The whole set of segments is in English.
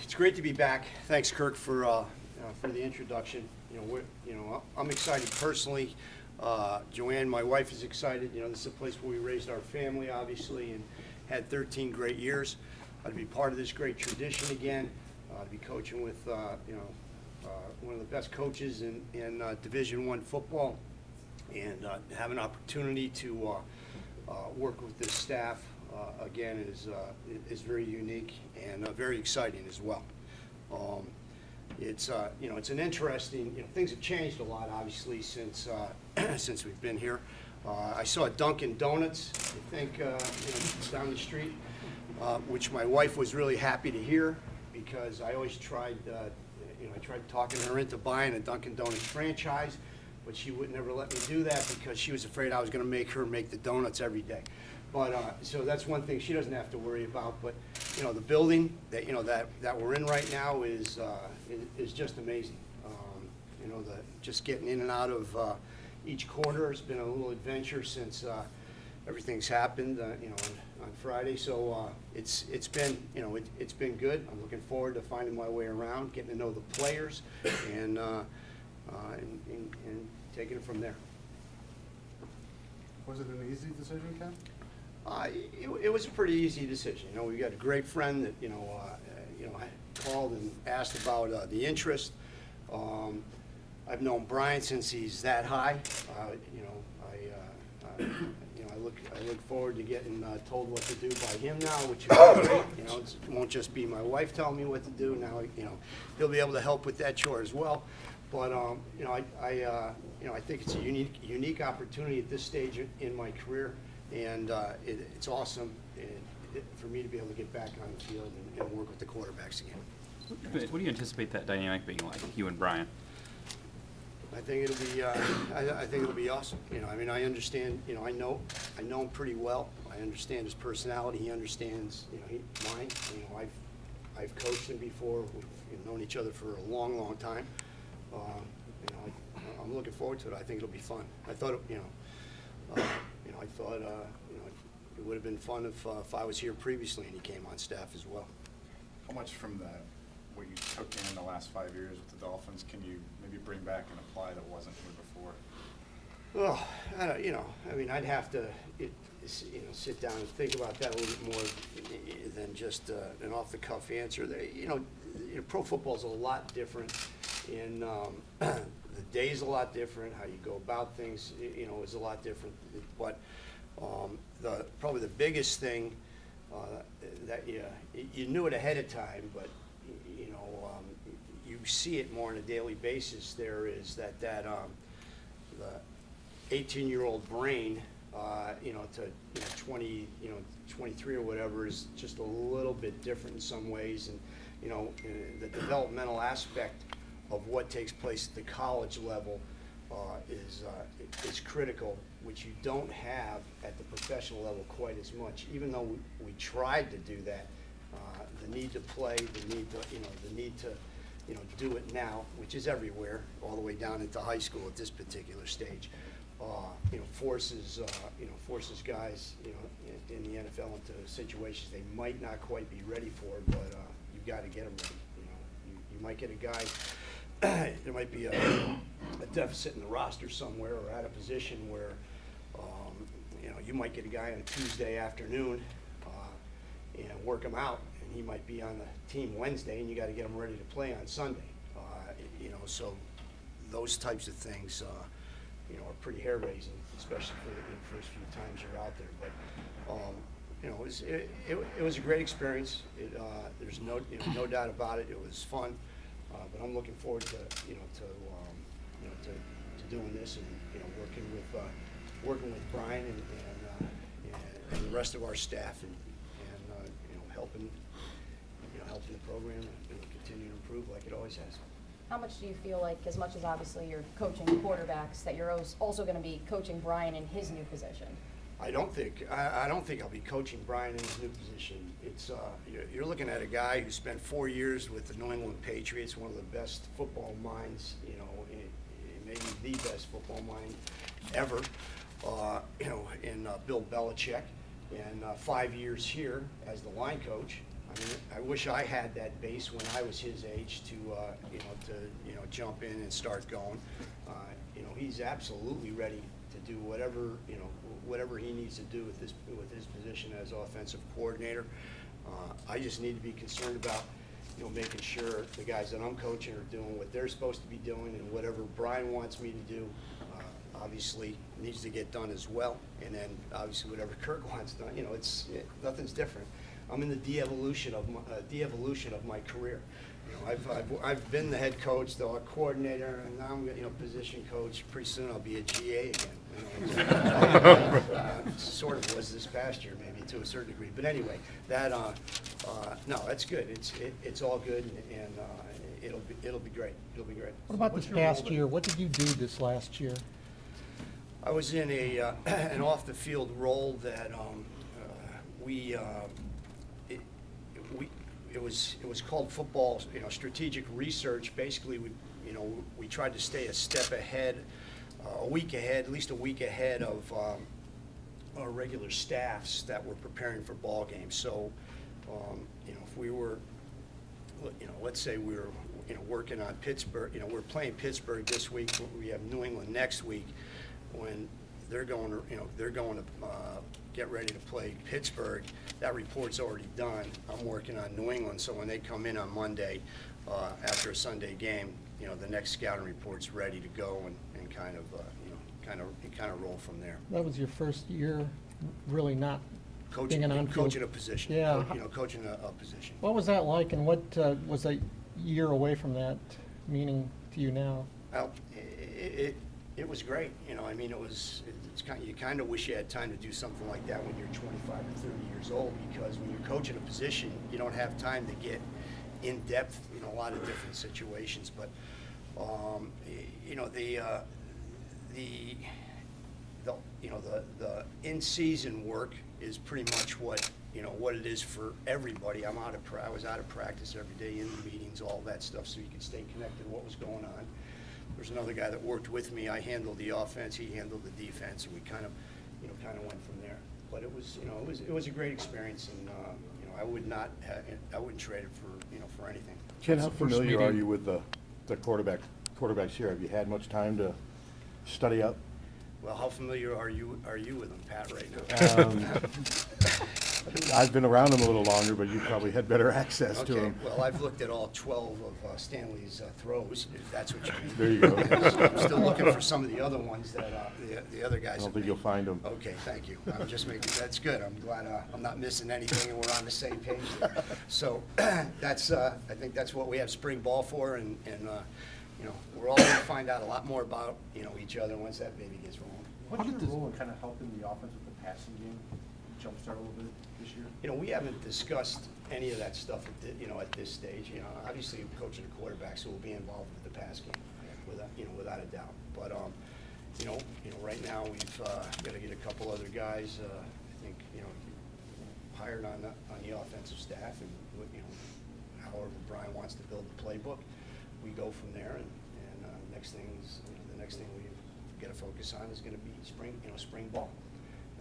It's great to be back. Thanks, Kirk, for the introduction. I'm excited personally. Joanne, my wife, is excited. This is a place where we raised our family, obviously, and had 13 great years. To be part of this great tradition again, to be coaching with one of the best coaches in Division I football, and have an opportunity to work with this staff again is very unique and very exciting as well. It's an interesting, things have changed a lot, obviously, since since we've been here. I saw Dunkin' Donuts, I think, down the street, which my wife was really happy to hear, because I always tried, I tried talking her into buying a Dunkin' Donuts franchise, but she would never let me do that because she was afraid I was going to make her make the donuts every day. But so that's one thing she doesn't have to worry about. But the building that we're in right now is just amazing. Just getting in and out of each quarter has been a little adventure since everything's happened. On Friday, so it's been it's been good. I'm looking forward to finding my way around, getting to know the players, and taking it from there. Was it an easy decision, Ken? It was a pretty easy decision. We got a great friend that called and asked about the interest. I've known Brian since he's that high. I look forward to getting told what to do by him now, which is great. It won't just be my wife telling me what to do. Now, he'll be able to help with that chore as well. But I think it's a unique opportunity at this stage in my career, and it's awesome for me to be able to get back on the field and work with the quarterbacks again. What do you anticipate that dynamic being like, you and Brian? I think it'll be. I think it'll be awesome. I understand. I know him pretty well. I understand his personality. He understands. Mine. I've coached him before. We've known each other for a long time. I'm looking forward to it. I think it'll be fun. I thought. I thought. It would have been fun if I was here previously and he came on staff as well. How much from what you took in the last 5 years with the Dolphins can you maybe bring back and apply that wasn't here before? Well, I'd have to, sit down and think about that a little bit more than just an off-the-cuff answer. Pro football is a lot different, and the day's a lot different. How you go about things, is a lot different. But probably the biggest thing that you knew it ahead of time, but you see it more on a daily basis. There is the 18-year-old brain, to 23 or whatever is just a little bit different in some ways, and the developmental aspect of what takes place at the college level is critical, which you don't have at the professional level quite as much. Even though we tried to do that, the need to play, the need to do it now, which is everywhere, all the way down into high school at this particular stage, forces guys, in the NFL into situations they might not quite be ready for, but you've got to get them ready. You might get a guy. There might be a deficit in the roster somewhere, or at a position where you might get a guy on a Tuesday afternoon and work him out, and he might be on the team Wednesday, and you got to get him ready to play on Sunday. So those types of things are pretty hair raising, especially for the first few times you're out there. But it was a great experience. There's no doubt about it. It was fun. But I'm looking forward to doing this and working with Brian and the rest of our staff and helping the program continue to improve like it always has. How much do you feel like, as much as obviously you're coaching quarterbacks, that you're also going to be coaching Brian in his new position? I don't think I'll be coaching Brian in his new position. It's you're looking at a guy who spent 4 years with the New England Patriots, one of the best football minds, maybe the best football mind ever, in Bill Belichick, and 5 years here as the line coach. I mean, I wish I had that base when I was his age to jump in and start going. He's absolutely ready to do whatever he needs to do with his position as offensive coordinator. I just need to be concerned about, making sure the guys that I'm coaching are doing what they're supposed to be doing, and whatever Brian wants me to do, obviously needs to get done as well. And then obviously whatever Kirk wants done, nothing's different. I'm in the de-evolution of my career. I've been the head coach, the coordinator, and now I'm position coach. Pretty soon I'll be a GA again. Sort of was this past year, maybe to a certain degree. But anyway, no, that's good. It's all good, and it'll be great. It'll be great. What about this past year? What did you do this last year? I was in an off the field role that it was called football, strategic research. Basically, we tried to stay a step ahead, a week ahead, at least a week ahead of our regular staffs that were preparing for ball games. So, if we were, let's say we were, working on Pittsburgh, we're playing Pittsburgh this week. We have New England next week. When they're going to get ready to play Pittsburgh, that report's already done. I'm working on New England, so when they come in on Monday after a Sunday game, the next scouting report's ready to go and kind of roll from there. That was your first year really not Coaching being an on-field. coaching a position. Yeah. Coaching a position. What was that like, and what was a year away from that meaning to you now? Well, it was great. You kind of wish you had time to do something like that when you're 25 or 30 years old, because when you're coaching a position, you don't have time to get in depth in a lot of different situations. But the in-season work is pretty much what it is for everybody. I was out of practice every day, in the meetings, all that stuff, so you could stay connected to what was going on. There's another guy that worked with me. I handled the offense, he handled the defense, and we kind of went from there. But it was a great experience, and I wouldn't trade it for anything. Ken, how What's the first familiar are meeting? you with the quarterbacks here? Have you had much time to study up? Well, how familiar are you with them, Pat, right now? I've been around them a little longer, but you probably had better access to Okay, them. well, I've looked at all 12 of Stanley's throws, if that's what you mean. There you go. I'm still looking for some of the other ones that the other guys I don't have think you'll made. find them. Okay, thank you. I'm just making, that's good. I'm glad I'm not missing anything, and we're on the same page there. So that's, I think that's what we have spring ball for, and we're all going to find out a lot more about, each other once that baby gets rolling. What's your role in kind of helping the offense with the passing game jumpstart a little bit this year? We haven't discussed any of that stuff at this stage. Obviously, coaching the quarterbacks who will be involved with the pass game, without a doubt. But right now we've got to get a couple other guys. I think hired on the offensive staff, and however Brian wants to build the playbook, we go from there. And the next thing we've got to focus on is going to be spring ball.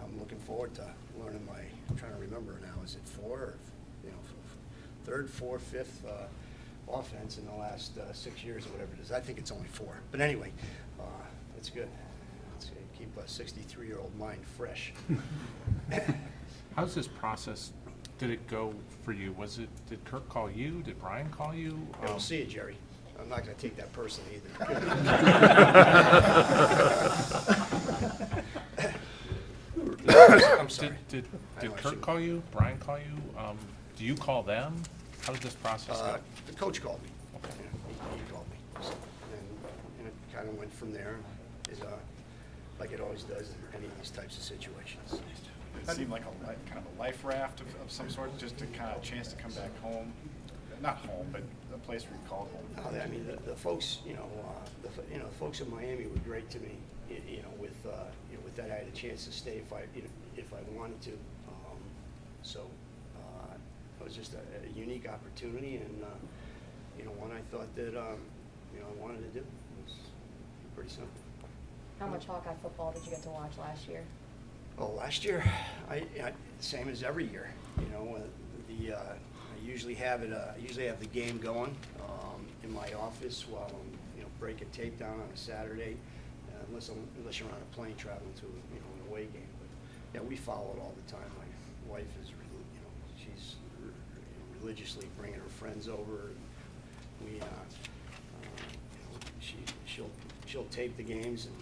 I'm looking forward to learning I'm trying to remember now, is it third, fourth, fifth offense in the last 6 years or whatever it is. I think it's only 4. But anyway, that's good. Let's keep a 63-year-old mind fresh. How's this process, did it go for you? Did Kirk call you? Did Brian call you? Yeah, we'll see you, Jerry. I'm not going to take that personally either. I'm sorry. Did I know I Kirk shouldn't. call you? Brian call you? Do you call them? How did this process go? The coach called me. Okay. Yeah, he called me. So, and it kind of went from there, like it always does in any of these types of situations. It seemed like kind of a life raft of some sort, just to kind of a chance to come back home. Not home, but a place where you call home. No, I mean, the folks, the folks in Miami were great to me, with that I had a chance to stay if I wanted to. So it was just a unique opportunity, and one I thought that I wanted to do. It was pretty simple. How much Hawkeye football did you get to watch last year? Oh, last year, I same as every year. I usually have the game going in my office while I'm, breaking tape down on a Saturday, unless you're on a plane traveling to, an away game. But, yeah, we follow it all the time. My wife is, she's religiously bringing her friends over. We, she'll tape the games, and,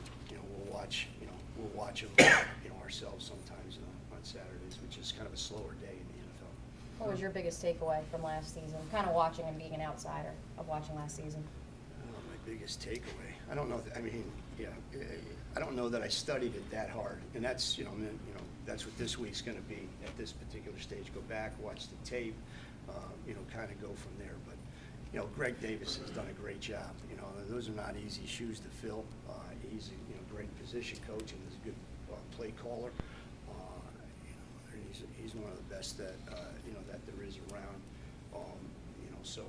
we'll watch them, ourselves sometimes on Saturdays, which is kind of a slower day in the NFL. What was your biggest takeaway from last season? Kind of watching and being an outsider of watching last season. My biggest takeaway, I don't know, I don't know that I studied it that hard, and that's, that's what this week's gonna be at this particular stage. Go back, watch the tape, kind of go from there. But, Greg Davis has done a great job. Those are not easy shoes to fill. He's a great position coach and is a good play caller. He's one of the best that, that there is around. So,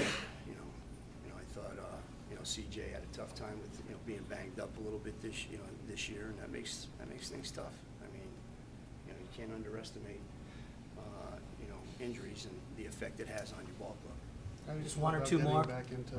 I thought, CJ had a tough time with, being banged up a little bit this year, and that makes things tough. I mean, you can't underestimate, injuries and the effect it has on your ball club. Just one or two more. Back into